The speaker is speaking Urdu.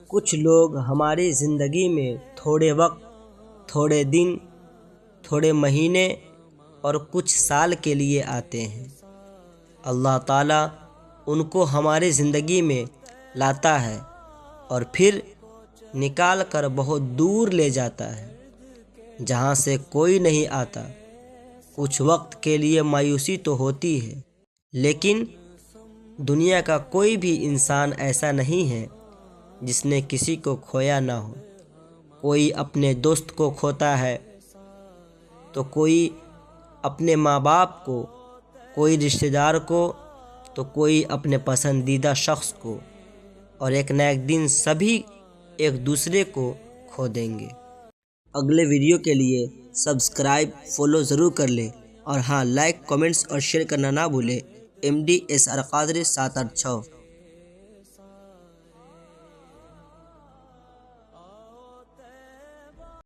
کچھ لوگ ہماری زندگی میں تھوڑے وقت، تھوڑے دن، تھوڑے مہینے اور کچھ سال کے لیے آتے ہیں۔ اللہ تعالیٰ ان کو ہماری زندگی میں لاتا ہے اور پھر نکال کر بہت دور لے جاتا ہے، جہاں سے کوئی نہیں آتا۔ کچھ وقت کے لیے مایوسی تو ہوتی ہے، لیکن دنیا کا کوئی بھی انسان ایسا نہیں ہے جس نے کسی کو کھویا نہ ہو۔ کوئی اپنے دوست کو کھوتا ہے، تو کوئی اپنے ماں باپ کو، کوئی رشتہ دار کو، تو کوئی اپنے پسندیدہ شخص کو، اور ایک نہ ایک دن سبھی ایک دوسرے کو کھو دیں گے۔ اگلے ویڈیو کے لیے سبسکرائب، فالو ضرور کر لیں، اور ہاں، لائک، کمنٹس اور شیئر کرنا نہ بھولیں۔ MD SR Qadri 786